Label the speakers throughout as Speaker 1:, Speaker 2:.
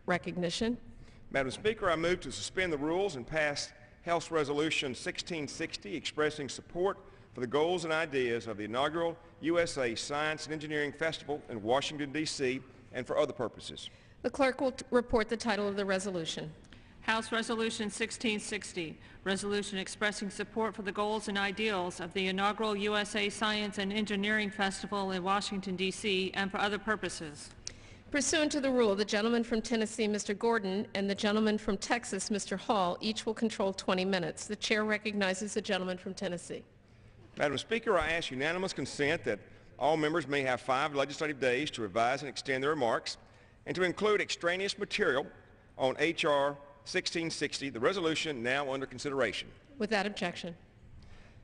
Speaker 1: recognition.
Speaker 2: Madam Speaker, I move to suspend the rules and pass House Resolution 1660 expressing support for the goals and ideas of the inaugural USA Science and Engineering Festival in Washington, D.C., and for other purposes.
Speaker 1: The clerk will report the title of the resolution.
Speaker 3: House Resolution 1660, resolution expressing support for the goals and ideals of the inaugural USA Science and Engineering Festival in Washington, D.C., and for other purposes.
Speaker 1: Pursuant to the rule, the gentleman from Tennessee, Mr. Gordon, and the gentleman from Texas, Mr. Hall, each will control 20 minutes. The chair recognizes the gentleman from Tennessee.
Speaker 2: Madam Speaker, I ask unanimous consent that all members may have 5 legislative days to revise and extend their remarks and to include extraneous material on H.R. 1660, the resolution now under consideration.
Speaker 1: Without objection.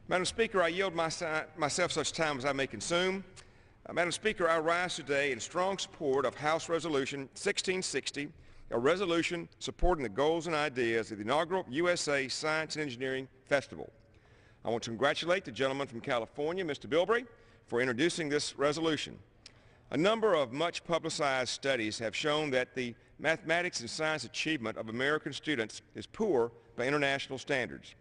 Speaker 2: Madam Speaker, I yield myself such time as I may consume. Madam Speaker, I rise today in strong support of House Resolution 1660, a resolution supporting the goals and ideas of the inaugural USA Science and Engineering Festival. I want to congratulate the gentleman from California, Mr. Bilbrey, for introducing this resolution. A number of much publicized studies have shown that the mathematics and science achievement of American students is poor by international standards.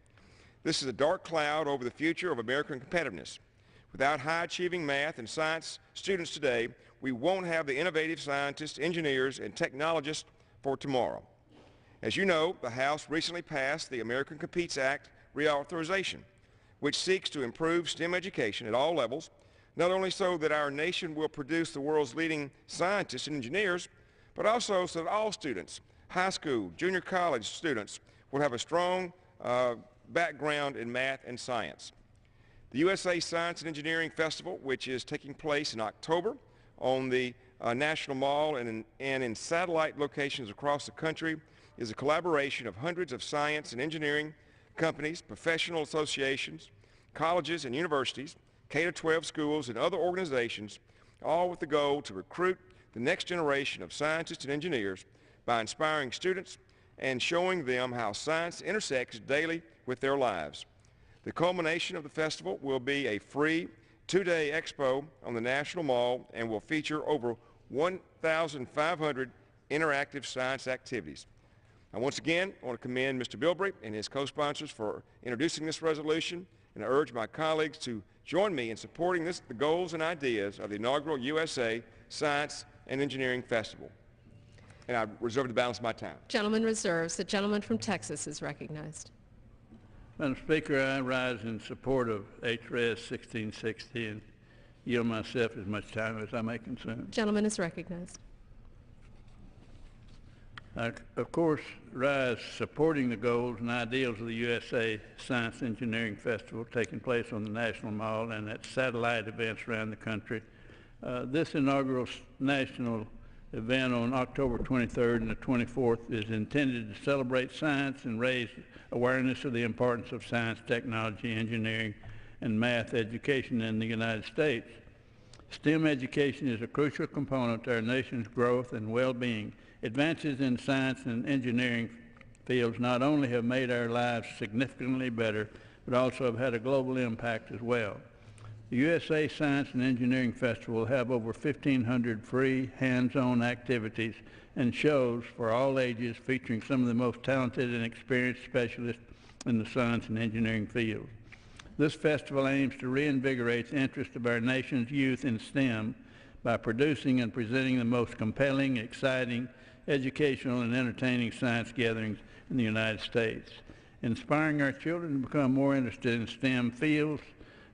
Speaker 2: This is a dark cloud over the future of American competitiveness. Without high-achieving math and science students today, we won't have the innovative scientists, engineers, and technologists for tomorrow. As you know, the House recently passed the American Competes Act reauthorization, which seeks to improve STEM education at all levels, not only so that our nation will produce the world's leading scientists and engineers, but also so that all students, high school, junior college students, will have a strong background in math and science. The USA Science and Engineering Festival, which is taking place in October on the National Mall and in satellite locations across the country, is a collaboration of hundreds of science and engineering companies, professional associations, colleges and universities, K-12 schools, and other organizations, all with the goal to recruit the next generation of scientists and engineers by inspiring students and showing them how science intersects daily with their lives. The culmination of the festival will be a free 2-day expo on the National Mall and will feature over 1,500 interactive science activities. I once again want to commend Mr. Bilbrey and his co-sponsors for introducing this resolution, and I urge my colleagues to join me in supporting the goals and ideas of the inaugural USA Science and Engineering Festival. And I reserve the balance of my time.
Speaker 1: Gentleman reserves. The gentleman from Texas is recognized.
Speaker 4: Madam Speaker, I rise in support of H.Res. 1660 and yield myself as much time as I may consume.
Speaker 1: Gentleman is recognized.
Speaker 4: I, of course, rise supporting the goals and ideals of the USA Science Engineering Festival taking place on the National Mall and at satellite events around the country. This inaugural national event on October 23rd and the 24th is intended to celebrate science and raise awareness of the importance of science, technology, engineering, and math education in the United States. STEM education is a crucial component to our nation's growth and well-being. Advances in science and engineering fields not only have made our lives significantly better, but also have had a global impact as well. The USA Science and Engineering Festival will have over 1,500 free, hands-on activities and shows for all ages featuring some of the most talented and experienced specialists in the science and engineering field. This festival aims to reinvigorate the interest of our nation's youth in STEM by producing and presenting the most compelling, exciting, educational, and entertaining science gatherings in the United States. Inspiring our children to become more interested in STEM fields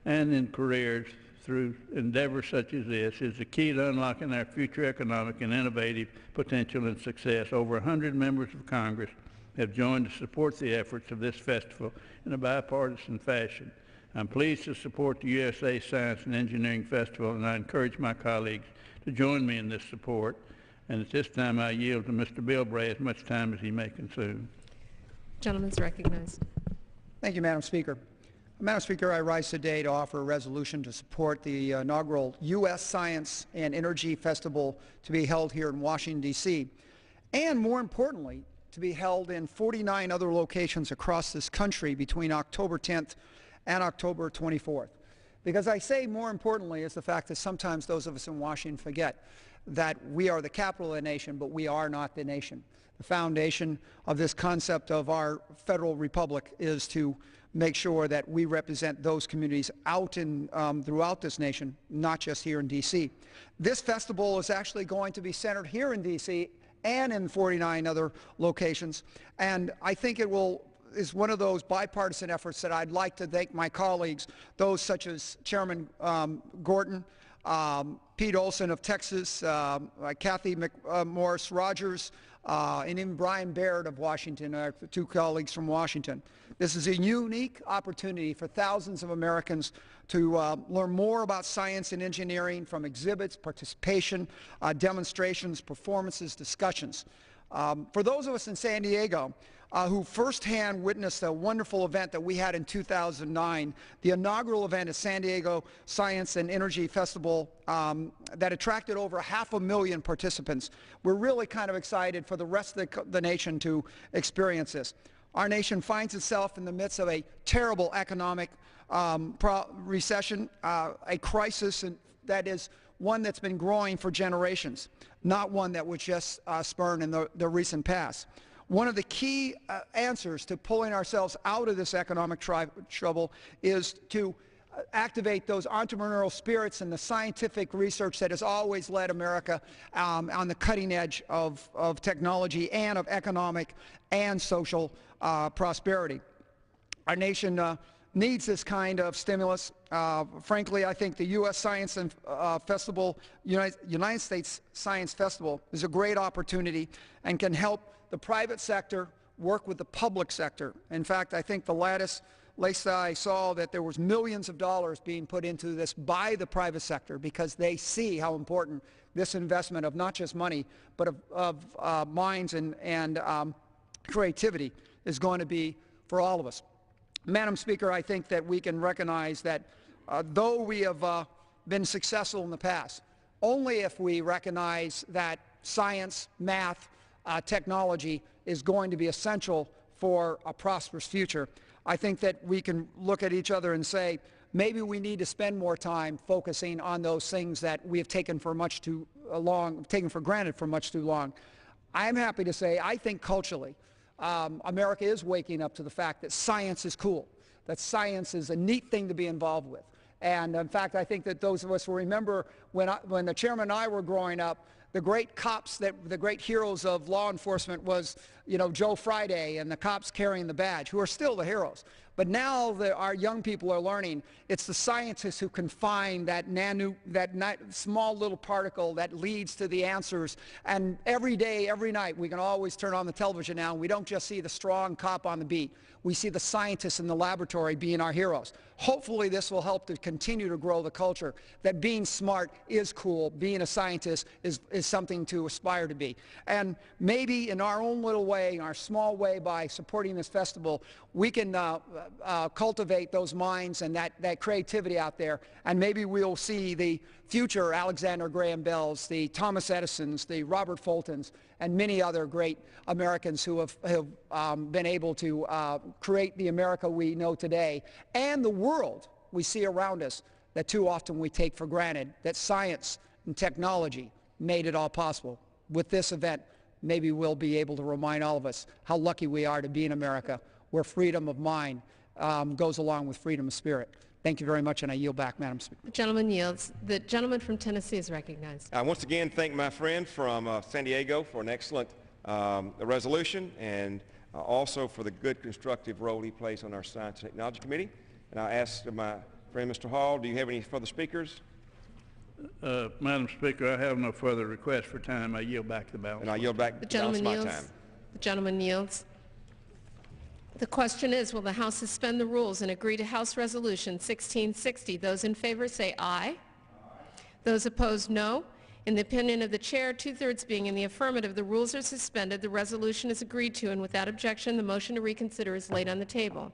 Speaker 4: and in careers through endeavors such as this is the key to unlocking our future economic and innovative potential and success. Over 100 members of Congress have joined to support the efforts of this festival in a bipartisan fashion. I'm pleased to support the USA Science and Engineering Festival, and I encourage my colleagues to join me in this support. And at this time, I yield to Mr. Bilbrey as much time as he may consume.
Speaker 1: Gentleman's recognized.
Speaker 5: Thank you, Madam Speaker. Madam Speaker, I rise today to offer a resolution to support the inaugural U.S. Science and Energy Festival to be held here in Washington, D.C., and more importantly, to be held in 49 other locations across this country between October 10th and October 24th. Because I say more importantly is the fact that sometimes those of us in Washington forget. that we are the capital of the nation, but we are not the nation. The foundation of this concept of our federal republic is to make sure that we represent those communities out in throughout this nation, not just here in D.C. This festival is actually going to be centered here in D.C. and in 49 other locations, and I think it is one of those bipartisan efforts that I'd like to thank my colleagues, those such as Chairman Gordon, Pete Olson of Texas, Kathy Morris Rogers, and even Brian Baird of Washington, our two colleagues from Washington. This is a unique opportunity for thousands of Americans to learn more about science and engineering from exhibits, participation, demonstrations, performances, discussions. For those of us in San Diego who firsthand witnessed a wonderful event that we had in 2009, the inaugural event at San Diego Science and Energy Festival that attracted over 500,000 participants, we're really kind of excited for the rest of the nation to experience this. Our nation finds itself in the midst of a terrible economic recession, a crisis that is one that's been growing for generations, not one that was just spurned in the recent past. One of the key answers to pulling ourselves out of this economic trouble is to activate those entrepreneurial spirits and the scientific research that has always led America on the cutting edge of technology and of economic and social prosperity. Our nation needs this kind of stimulus. Frankly, I think the U.S. Science and Festival, United States Science Festival, is a great opportunity and can help the private sector work with the public sector. In fact, I think the latest I saw that there was millions of dollars being put into this by the private sector because they see how important this investment of not just money, but of minds and creativity is going to be for all of us. Madam Speaker, I think that we can recognize that though we have been successful in the past, only if we recognize that science, math, technology is going to be essential for a prosperous future, I think that we can look at each other and say, maybe we need to spend more time focusing on those things that we have taken for granted for much too long. I am happy to say, I think culturally, America is waking up to the fact that science is cool, that science is a neat thing to be involved with. And in fact, I think that those of us will remember when the chairman and I were growing up, the great cops, the great heroes of law enforcement was, Joe Friday and the cops carrying the badge, who are still the heroes. But now our young people are learning it's the scientists who can find that small little particle that leads to the answers. And every day, every night, we can always turn on the television now, and we don't just see the strong cop on the beat. We see the scientists in the laboratory being our heroes. Hopefully this will help to continue to grow the culture that being smart is cool, being a scientist is something to aspire to be. And maybe in our own little way, in our small way, by supporting this festival, we can cultivate those minds and that creativity out there, and maybe we'll see the future Alexander Graham Bells, the Thomas Edisons, the Robert Fultons, and many other great Americans who have been able to create the America we know today and the world we see around us that too often we take for granted, that science and technology made it all possible. With this event, maybe we'll be able to remind all of us how lucky we are to be in America, where freedom of mind goes along with freedom of spirit. Thank you very much, and I yield back, Madam Speaker.
Speaker 1: The gentleman yields. The gentleman from Tennessee is recognized.
Speaker 2: I once again thank my friend from San Diego for an excellent resolution, and also for the good constructive role he plays on our Science and Technology Committee. And I ask my friend Mr. Hall, do you have any further speakers?
Speaker 4: Madam Speaker, I have no further request for time. I yield back the balance.
Speaker 2: And I yield back
Speaker 1: The gentleman
Speaker 2: my
Speaker 1: yields.
Speaker 2: time.
Speaker 1: The gentleman yields. The question is, will the House suspend the rules and agree to House Resolution 1660? Those in favor say aye. Those opposed, no. In the opinion of the chair, two-thirds being in the affirmative, the rules are suspended, the resolution is agreed to, and without objection, the motion to reconsider is laid on the table.